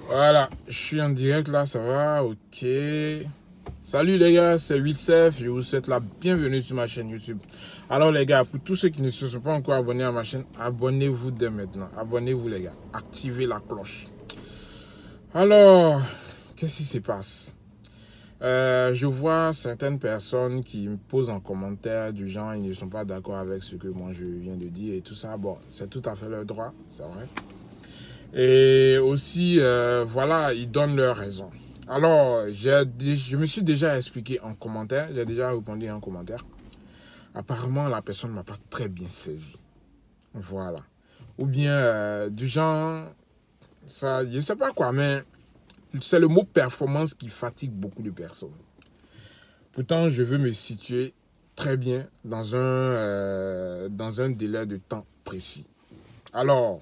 Voilà, je suis en direct là, ça va, ok. Salut les gars, c'est 8Sef, je vous souhaite la bienvenue sur ma chaîne YouTube. Alors les gars, pour tous ceux qui ne se sont pas encore abonnés à ma chaîne, abonnez-vous dès maintenant. Abonnez-vous les gars, activez la cloche. Alors, qu'est-ce qui se passe? Je vois certaines personnes qui me posent en commentaire du genre, ils ne sont pas d'accord avec ce que moi je viens de dire et tout ça. Bon, c'est tout à fait leur droit, c'est vrai. Et aussi, voilà, ils donnent leur raison. Alors, je me suis déjà expliqué en commentaire, j'ai déjà répondu en commentaire. Apparemment, la personne ne m'a pas très bien saisi. Voilà. Ou bien, du genre, ça, je ne sais pas quoi, mais c'est le mot performance qui fatigue beaucoup de personnes. Pourtant, je veux me situer très bien dans un délai de temps précis. Alors,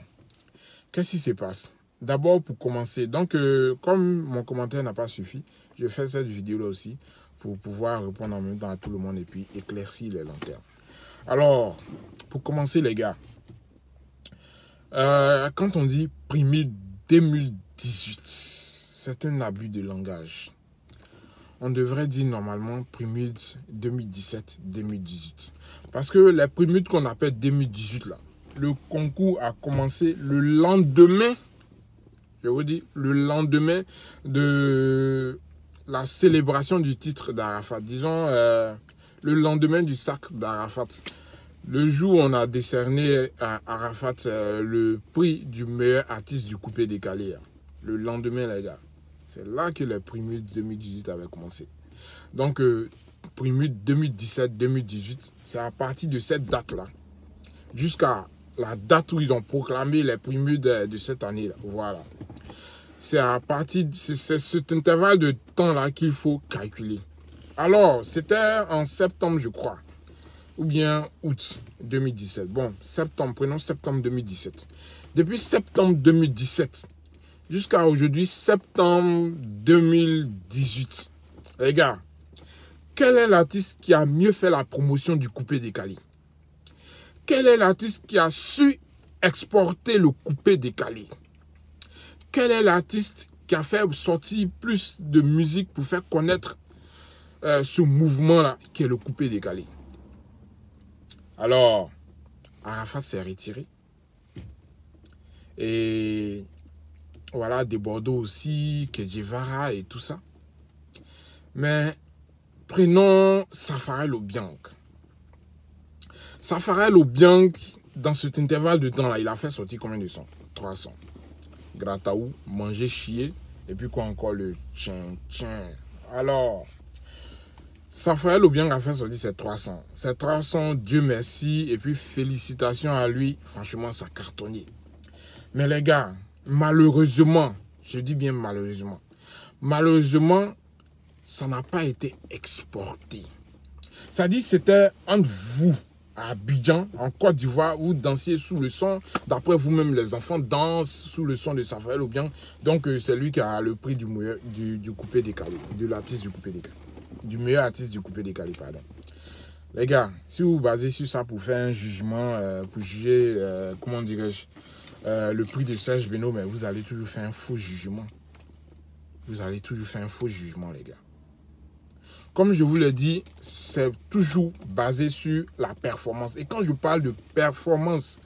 qu'est-ce qui se passe? D'abord, pour commencer, donc, comme mon commentaire n'a pas suffi, je fais cette vidéo-là aussi pour pouvoir répondre en même temps à tout le monde et puis éclaircir les lanternes. Alors, pour commencer, les gars, quand on dit Primule 2018, c'est un abus de langage. On devrait dire normalement Primule 2017-2018. Parce que les Primules qu'on appelle 2018 là, le concours a commencé le lendemain, je vous dis, le lendemain de la célébration du titre d'Arafat. Disons, le lendemain du sacre d'Arafat. Le jour où on a décerné à Arafat le prix du meilleur artiste du coupé décalé. Le lendemain, les gars. C'est là que les Primules 2018 avaient commencé. Donc, Primules 2017-2018, c'est à partir de cette date-là, jusqu'à la date où ils ont proclamé les Primules de cette année-là. Voilà. C'est à partir de cet intervalle de temps-là qu'il faut calculer. Alors, c'était en septembre, je crois, ou bien août 2017. Bon, septembre, prenons septembre 2017. Depuis septembre 2017 jusqu'à aujourd'hui, septembre 2018. Les gars, quel est l'artiste qui a mieux fait la promotion du coupé décalé? Quel est l'artiste qui a su exporter le coupé décalé? Quel est l'artiste qui a fait sortir plus de musique pour faire connaître ce mouvement-là qui est le coupé décalé? Alors, Arafat s'est retiré. Et voilà, des Bordeaux aussi, Kedjevara et tout ça. Mais prenons Safarel Obiang. Safarel Obiang, dans cet intervalle de temps-là, il a fait sortir combien de sons? 3 sons. Grataou, Manger, Chier, et puis quoi encore, le Tchin. Alors, Safarel Obiang a fait sortir ces 300. Ces 300, Dieu merci, et puis félicitations à lui. Franchement, ça cartonnait. Mais les gars, malheureusement, je dis bien malheureusement, ça n'a pas été exporté. Ça dit c'était entre vous, à Abidjan, en Côte d'Ivoire, vous dansiez sous le son, d'après vous-même, les enfants dansent sous le son de Safarel Obiang. Donc, c'est lui qui a le prix du coupé décalé, de l'artiste du coupé décalé. Du meilleur artiste du coupé décalé, pardon. Les gars, si vous vous basez sur ça pour faire un jugement, pour juger, comment dirais-je, le prix de Serge Beno, mais vous allez toujours faire un faux jugement. Vous allez toujours faire un faux jugement, les gars. Comme je vous l'ai dit, c'est toujours basé sur la performance. Et quand je parle de performance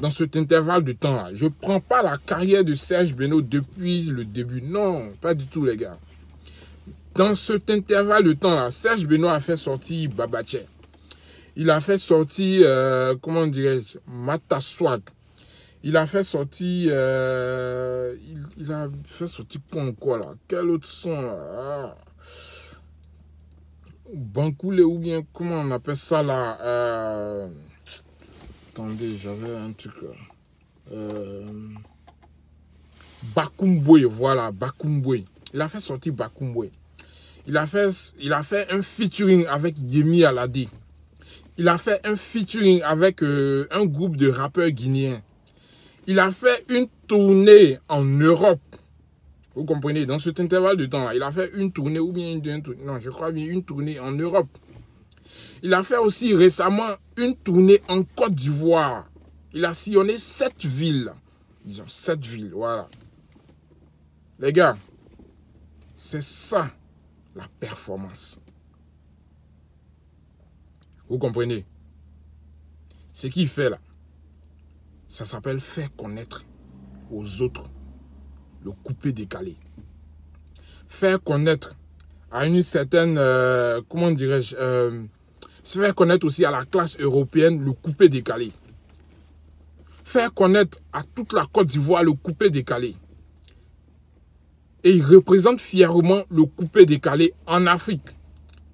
dans cet intervalle de temps-là, je ne prends pas la carrière de Serge Beno depuis le début. Non, pas du tout, les gars. Dans cet intervalle de temps-là, Serge Beno a fait sortir Babache. Il a fait sortir, comment dirais-je, Mataswag. Il a fait sortir, il a fait sortir quoi encore là? Quel autre son là? Bancoulé ou bien, comment on appelle ça là? Attendez, j'avais un truc là. Bakumbwe, voilà, Bakumbwe. Il a fait sortir Bakumbwe. Il a fait un featuring avec Yemi Alade. Il a fait un featuring avec un groupe de rappeurs guinéens. Il a fait une tournée en Europe. Vous comprenez, dans cet intervalle de temps-là, il a fait une tournée ou bien non, je crois bien une tournée en Europe. Il a fait aussi récemment une tournée en Côte d'Ivoire. Il a sillonné 7 villes. Disons 7 villes, voilà. Les gars, c'est ça la performance. Vous comprenez? Ce qu'il fait là, ça s'appelle faire connaître aux autres le coupé décalé. Faire connaître à une certaine, comment dirais-je, se faire connaître aussi à la classe européenne le coupé décalé. Faire connaître à toute la Côte d'Ivoire le coupé décalé. Et il représente fièrement le coupé décalé en Afrique,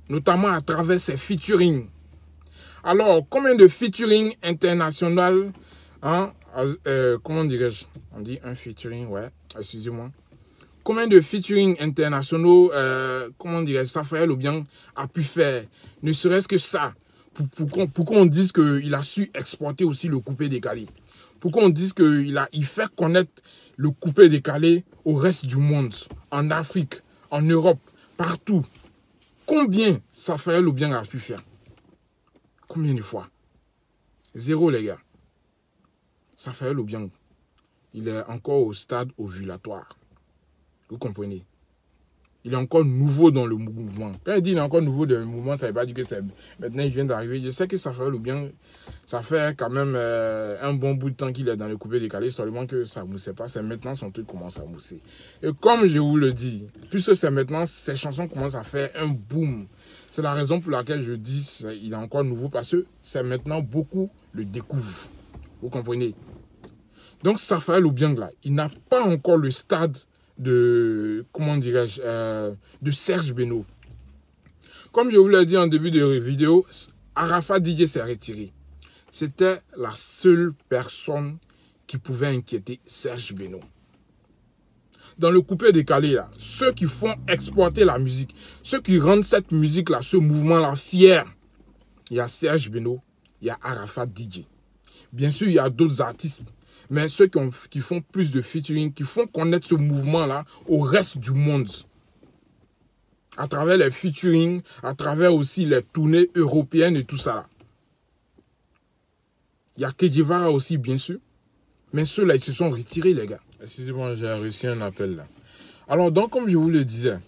notamment à travers ses featuring. Alors, combien de featuring international, hein, comment dirais-je? On dit un featuring, ouais, excusez-moi. Combien de featuring internationaux, comment dirais-je, Raphaël Obiang a pu faire? Ne serait-ce que ça, pour qu'on dise qu'il a su exporter aussi le coupé décalé. Pour qu'on dise qu'il fait connaître le coupé décalé au reste du monde, en Afrique, en Europe, partout. Combien Raphaël Obiang a pu faire? Combien de fois? Zéro, les gars. Raphaël Obiang, il est encore au stade ovulatoire. Vous comprenez? Il est encore nouveau dans le mouvement. Quand il dit qu'il est encore nouveau dans le mouvement, ça ne veut pas dire que c'est maintenant il vient d'arriver. Je sais que Raphaël Obiang, ça fait quand même un bon bout de temps qu'il est dans le coupé décalé, seulement que ça ne moussait pas. C'est maintenant son truc commence à mousser. Et comme je vous le dis, puisque c'est maintenant, ces chansons commencent à faire un boom. C'est la raison pour laquelle je dis qu'il est encore nouveau, parce que c'est maintenant beaucoup le découvrent. Vous comprenez? Donc Raphaël Obiang là, il n'a pas encore le stade de, comment dirais-je, de Serge Beno. Comme je vous l'ai dit en début de vidéo, Arafat DJ s'est retiré. C'était la seule personne qui pouvait inquiéter Serge Beno. Dans le coupé décalé, là, ceux qui font exporter la musique, ceux qui rendent cette musique-là, ce mouvement-là fier, il y a Serge Beno, il y a Arafat DJ. Bien sûr, il y a d'autres artistes. Mais ceux qui font plus de featuring, qui font connaître ce mouvement-là au reste du monde. À travers les featuring, à travers aussi les tournées européennes et tout ça là. Il y a Kedjivara aussi, bien sûr. Mais ceux-là, ils se sont retirés, les gars. Excusez-moi, j'ai reçu un appel là. Alors, donc, comme je vous le disais,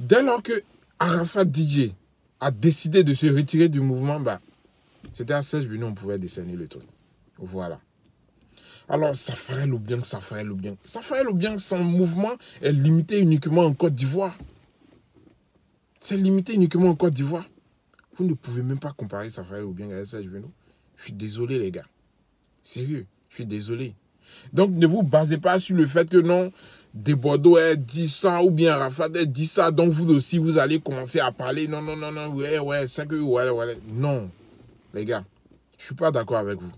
dès lors que Arafat DJ a décidé de se retirer du mouvement, bah, c'était à 16 minutes, on pouvait décerner le truc. Voilà. Alors, Raphaël Obiang, son mouvement est limité uniquement en Côte d'Ivoire. C'est limité uniquement en Côte d'Ivoire. Vous ne pouvez même pas comparer Raphaël Obiang à Serge Beno. Je suis désolé, les gars. Sérieux, je suis désolé. Donc, ne vous basez pas sur le fait que non, Desbordeaux ait dit ça, ou bien Arafat ait dit ça, donc vous aussi, vous allez commencer à parler. Non, ouais, c'est que, ouais. Non, les gars, je ne suis pas d'accord avec vous.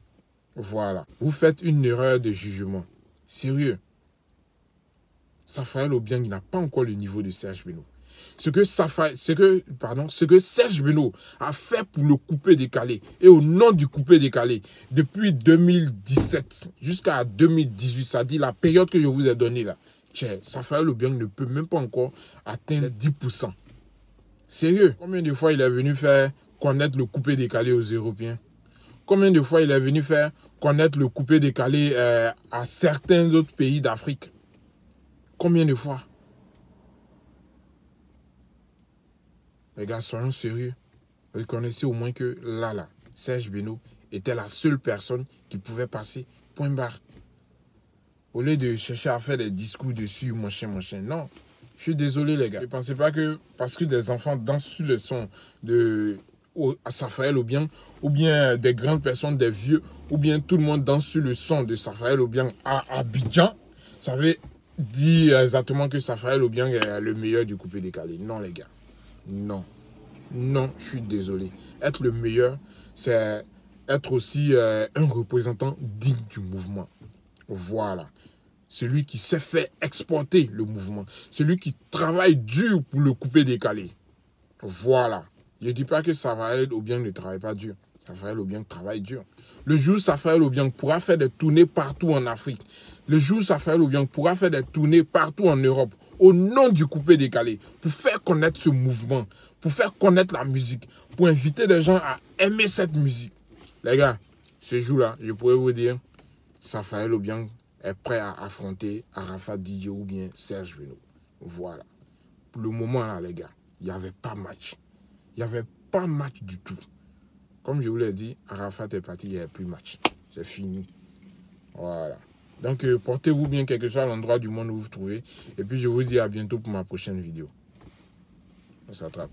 Voilà. Vous faites une erreur de jugement. Sérieux. Raphaël Obiang n'a pas encore le niveau de Serge Beno. Ce que Serge Beno a fait pour le coupé décalé et au nom du coupé décalé depuis 2017 jusqu'à 2018, ça dit la période que je vous ai donnée là, Raphaël Obiang ne peut même pas encore atteindre 10%. Sérieux. Combien de fois il est venu faire connaître le coupé décalé aux Européens? Combien de fois il est venu faire connaître le coupé décalé à certains autres pays d'Afrique? Combien de fois? Les gars, soyons sérieux. Reconnaissez au moins que là, Serge Beno était la seule personne qui pouvait passer point barre. Au lieu de chercher à faire des discours dessus, machin. Non, je suis désolé les gars. Ne pensez pas que parce que des enfants dansent sur le son de Raphaël Obiang, ou bien des grandes personnes, des vieux, ou bien tout le monde danse sur le son de Raphaël Obiang à Abidjan, ça veut dire exactement que Raphaël Obiang est le meilleur du coupé décalé. Non les gars, non, je suis désolé. Être le meilleur, c'est être aussi un représentant digne du mouvement. Voilà. Celui qui sait faire exporter le mouvement. Celui qui travaille dur pour le coupé décalé. Voilà. Je ne dis pas que Raphaël Obiang ne travaille pas dur. Raphaël Obiang travaille dur. Le jour où Raphaël Obiang pourra faire des tournées partout en Afrique, le jour où Raphaël Obiang pourra faire des tournées partout en Europe, au nom du coupé décalé, pour faire connaître ce mouvement, pour faire connaître la musique, pour inviter des gens à aimer cette musique. Les gars, ce jour-là, je pourrais vous dire, Raphaël Obiang est prêt à affronter Arafat Didio ou bien Serge Beno. Voilà. Pour le moment, là, les gars, il n'y avait pas match. Il n'y avait pas match du tout. Comme je vous l'ai dit, Arafat est parti, il n'y avait plus match. C'est fini. Voilà. Donc, portez-vous bien, quel que soit l'endroit du monde où vous vous trouvez. Et puis, je vous dis à bientôt pour ma prochaine vidéo. On s'attrape.